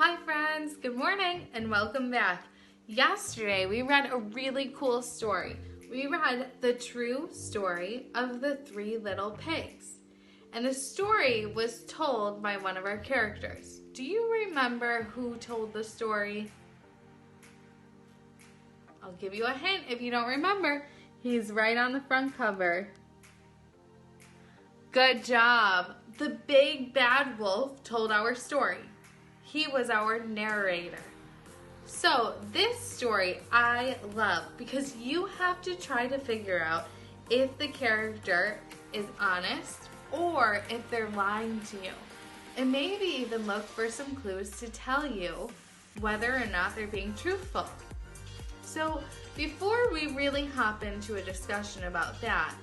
Hi friends, good morning and welcome back. Yesterday we read a really cool story. We read the true story of the three little pigs. And the story was told by one of our characters. Do you remember who told the story? I'll give you a hint if you don't remember. He's right on the front cover. Good job. The big bad wolf told our story. He was our narrator. So this story I love because you have to try to figure out if the character is honest or if they're lying to you. And maybe even look for some clues to tell you whether or not they're being truthful. So before we really hop into a discussion about that,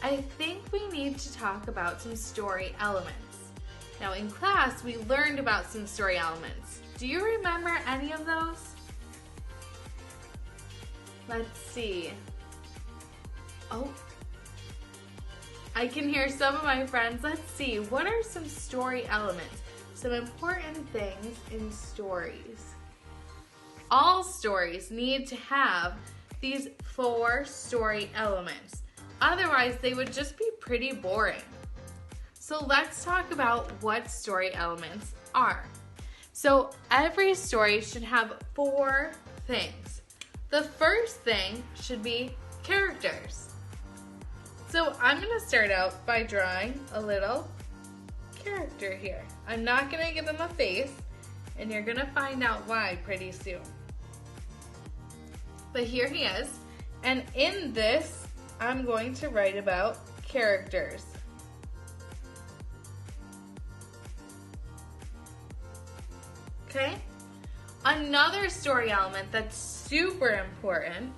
I think we need to talk about some story elements. Now in class, we learned about some story elements. Do you remember any of those? Let's see. Oh, I can hear some of my friends. Let's see, what are some story elements? Some important things in stories. All stories need to have these 4 story elements. Otherwise, they would just be pretty boring. So let's talk about what story elements are. So every story should have 4 things. The first thing should be characters. So I'm going to start out by drawing a little character here. I'm not going to give him a face, and you're going to find out why pretty soon. But here he is, and in this, I'm going to write about characters. Okay? Another story element that's super important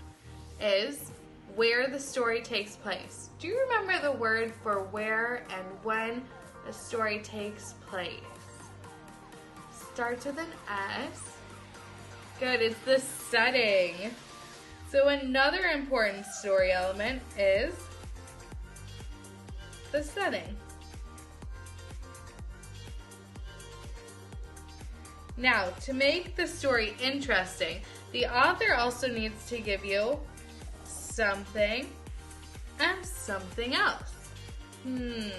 is where the story takes place. Do you remember the word for where and when a story takes place? Starts with an S. Good, it's the setting. So another important story element is the setting. Now, to make the story interesting, the author also needs to give you something and something else. To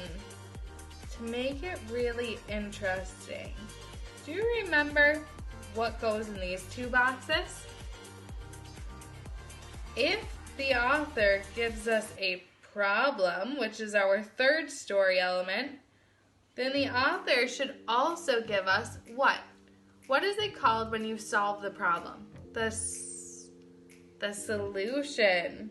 make it really interesting, do you remember what goes in these 2 boxes? If the author gives us a problem, which is our 3rd story element, then the author should also give us what? What is it called when you solve the problem? The solution.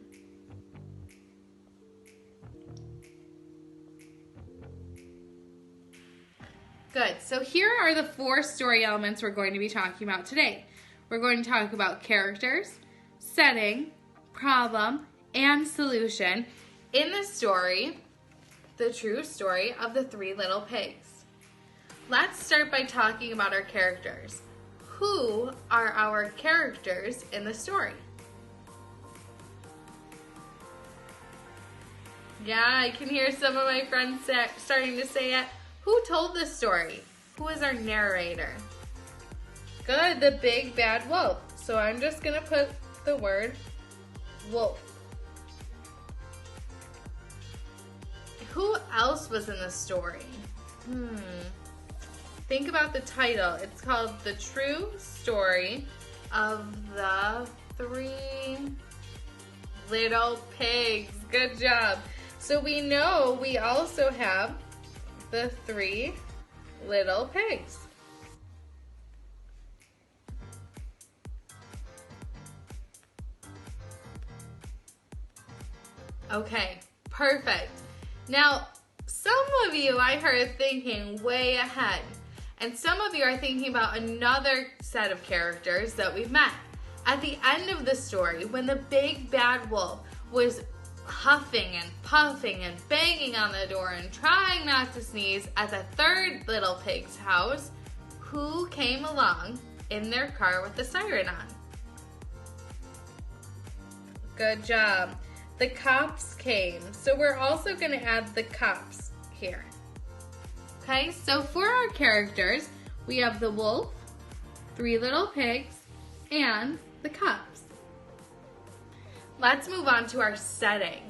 Good. So here are the 4 story elements we're going to be talking about today. We're going to talk about characters, setting, problem, and solution in the story, the true story of the 3 little pigs. Let's start by talking about our characters. Who are our characters in the story? Yeah, I can hear some of my friends starting to say it. Who told this story? Who is our narrator? Good, the big bad wolf. So I'm just going to put the word wolf. Who else was in the story? Think about the title. It's called The True Story of the 3 Little Pigs. Good job. So we know we also have the 3 little pigs. Okay, perfect. Now, some of you I heard thinking way ahead. And some of you are thinking about another set of characters that we've met. At the end of the story, when the big bad wolf was huffing and puffing and banging on the door and trying not to sneeze at the 3rd little pig's house, who came along in their car with the siren on? Good job. The cops came. So we're also going to add the cops here. Okay, so for our characters, we have the wolf, Three Little Pigs, and the Cups. Let's move on to our setting.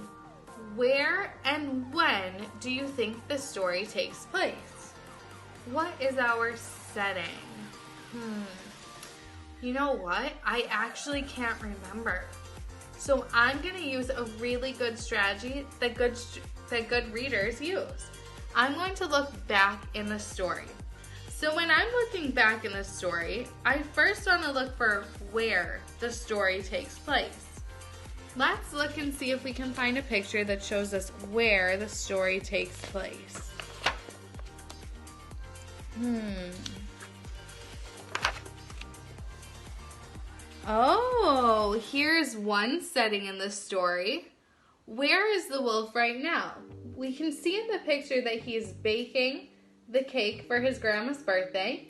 Where and when do you think the story takes place? What is our setting? You know what? I actually can't remember. So I'm going to use a really good strategy that good readers use. I'm going to look back in the story. So when I'm looking back in the story, I first want to look for where the story takes place. Let's look and see if we can find a picture that shows us where the story takes place. Oh, here's one setting in the story. Where is the wolf right now? We can see in the picture that he's baking the cake for his grandma's birthday.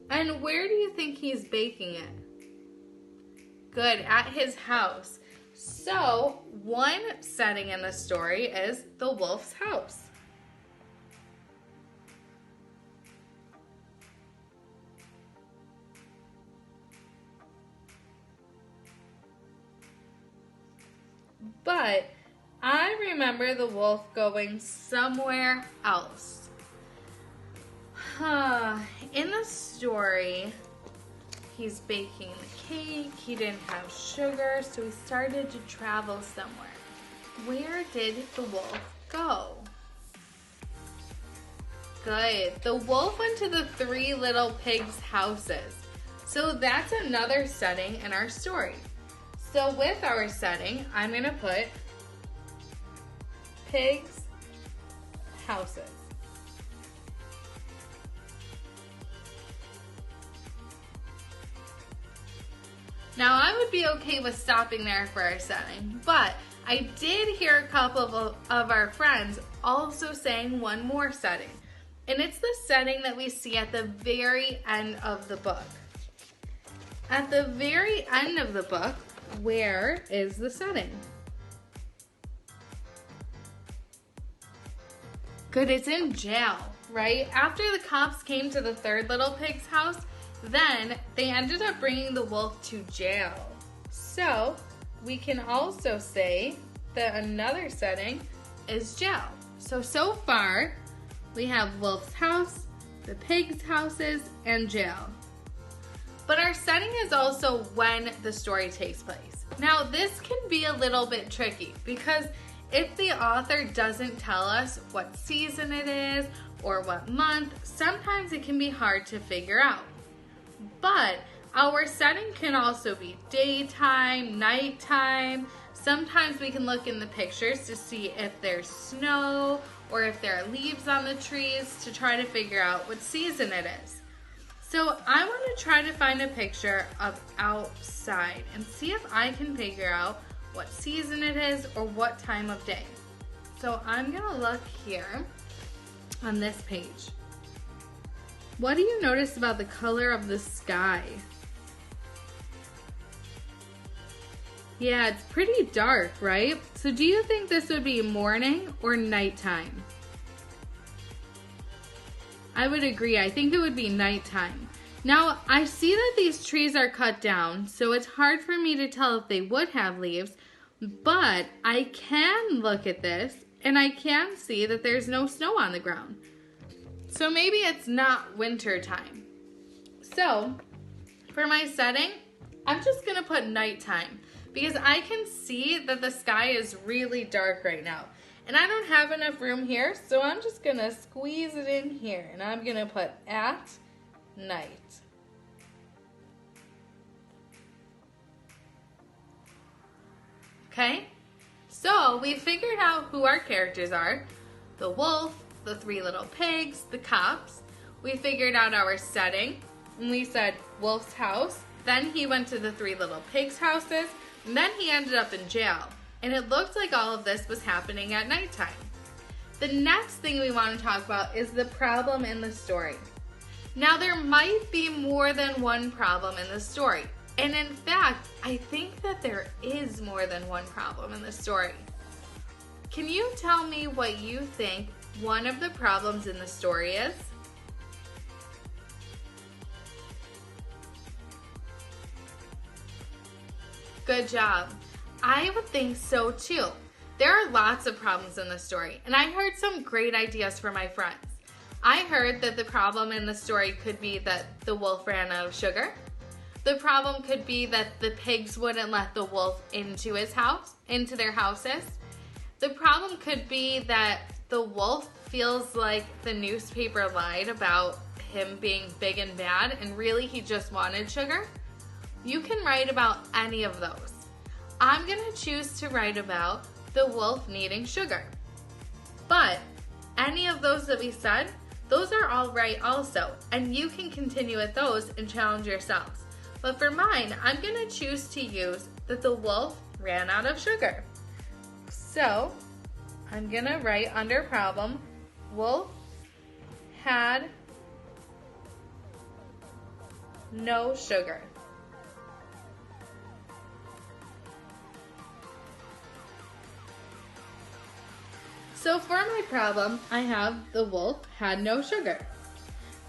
And where do you think he's baking it? Good, at his house. So, one setting in the story is the wolf's house. But I remember the wolf going somewhere else. In the story, he's baking the cake. He didn't have sugar, so he started to travel somewhere. Where did the wolf go? Good. The wolf went to the Three Little Pigs' houses. So that's another setting in our story. So with our setting, I'm going to put pigs' houses. Now I would be okay with stopping there for our setting, but I did hear a couple of our friends also saying one more setting. And it's the setting that we see at the very end of the book. At the very end of the book, where is the setting? Good, it's in jail, right? After the cops came to the third Little Pig's house, then they ended up bringing the wolf to jail. So we can also say that another setting is jail. So far we have wolf's house, the pig's houses, and jail. But our setting is also when the story takes place. Now this can be a little bit tricky because if the author doesn't tell us what season it is or what month, sometimes it can be hard to figure out. But our setting can also be daytime, nighttime. Sometimes we can look in the pictures to see if there's snow or if there are leaves on the trees to try to figure out what season it is. So I want to try to find a picture of outside and see if I can figure out what season it is or what time of day. So I'm going to look here on this page. What do you notice about the color of the sky? Yeah, it's pretty dark, right? So do you think this would be morning or nighttime? I would agree. I think it would be nighttime. Now, I see that these trees are cut down, so it's hard for me to tell if they would have leaves, but I can look at this and I can see that there's no snow on the ground. So maybe it's not winter time. So for my setting, I'm just gonna put nighttime because I can see that the sky is really dark right now. And I don't have enough room here, so I'm just gonna squeeze it in here and I'm gonna put at night. Okay, so we figured out who our characters are. The wolf, the Three Little Pigs, the cops. We figured out our setting, and we said wolf's house. Then he went to the Three Little Pigs' houses, and then he ended up in jail. And it looked like all of this was happening at nighttime. The next thing we want to talk about is the problem in the story. Now there might be more than one problem in the story. And in fact, I think that there is more than one problem in the story. Can you tell me what you think one of the problems in the story is? Good job. I would think so too. There are lots of problems in the story, and I heard some great ideas from my friends. I heard that the problem in the story could be that the wolf ran out of sugar. The problem could be that the pigs wouldn't let the wolf into their houses. The problem could be that the wolf feels like the newspaper lied about him being big and bad, and really he just wanted sugar. You can write about any of those. I'm gonna choose to write about the wolf needing sugar. But any of those that we said, those are all right also, and you can continue with those and challenge yourselves. But for mine, I'm gonna choose to use that the wolf ran out of sugar. So I'm gonna write under problem, wolf had no sugar. So for my problem, I have the wolf had no sugar.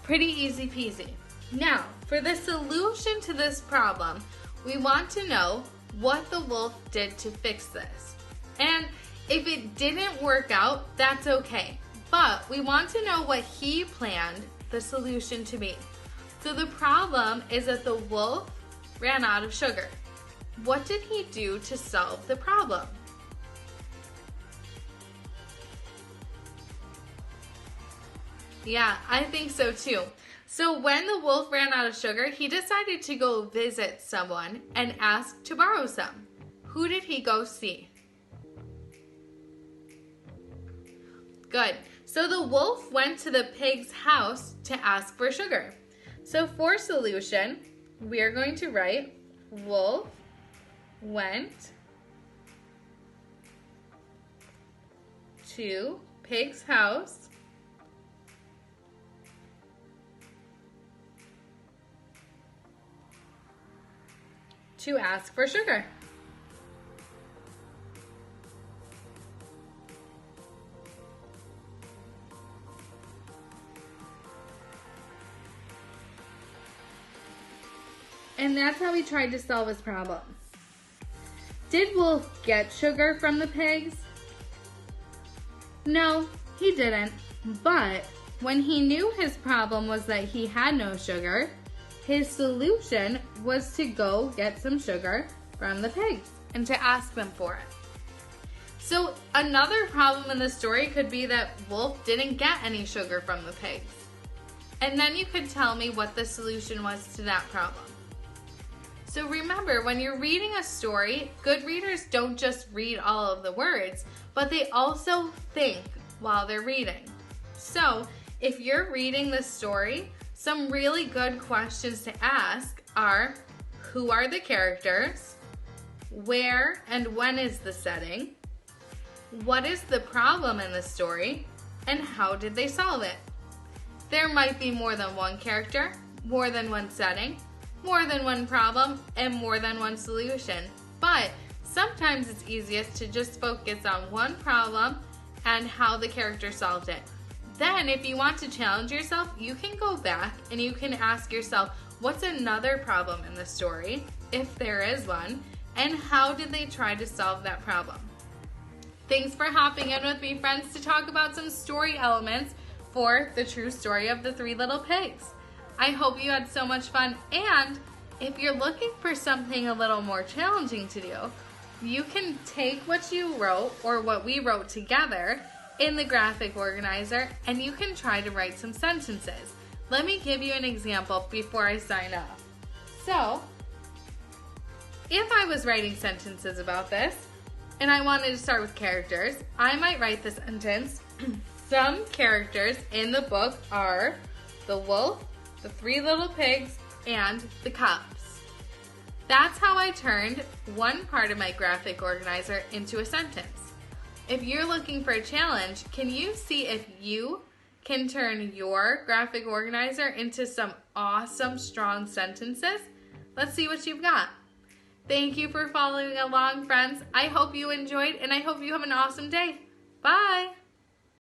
Pretty easy peasy. Now, for the solution to this problem, we want to know what the wolf did to fix this. And if it didn't work out, that's okay. But we want to know what he planned the solution to be. So the problem is that the wolf ran out of sugar. What did he do to solve the problem? Yeah, I think so too. So when the wolf ran out of sugar, he decided to go visit someone and ask to borrow some. Who did he go see? Good. So the wolf went to the pig's house to ask for sugar. So for solution, we are going to write wolf went to pig's house to ask for sugar. And that's how he tried to solve his problem. Did Wolf get sugar from the pigs? No, he didn't. But when he knew his problem was that he had no sugar, his solution was to go get some sugar from the pigs and to ask them for it. So another problem in the story could be that Wolf didn't get any sugar from the pigs. And then you could tell me what the solution was to that problem. So remember, when you're reading a story, good readers don't just read all of the words, but they also think while they're reading. So if you're reading the story, some really good questions to ask are, who are the characters? Where and when is the setting? What is the problem in the story? And how did they solve it? There might be more than one character, more than one setting, more than one problem, and more than one solution. But sometimes it's easiest to just focus on one problem and how the character solved it. Then if you want to challenge yourself, you can go back and you can ask yourself, what's another problem in the story, if there is one, and how did they try to solve that problem? Thanks for hopping in with me, friends, to talk about some story elements for the true story of the Three Little Pigs. I hope you had so much fun, and if you're looking for something a little more challenging to do, you can take what you wrote or what we wrote together in the graphic organizer and you can try to write some sentences. Let me give you an example before I sign off. So, if I was writing sentences about this and I wanted to start with characters, I might write the sentence, some characters in the book are the wolf, the Three Little Pigs, and the cubs. That's how I turned one part of my graphic organizer into a sentence. If you're looking for a challenge, can you see if you can turn your graphic organizer into some awesome, strong sentences? Let's see what you've got. Thank you for following along, friends. I hope you enjoyed, and I hope you have an awesome day. Bye!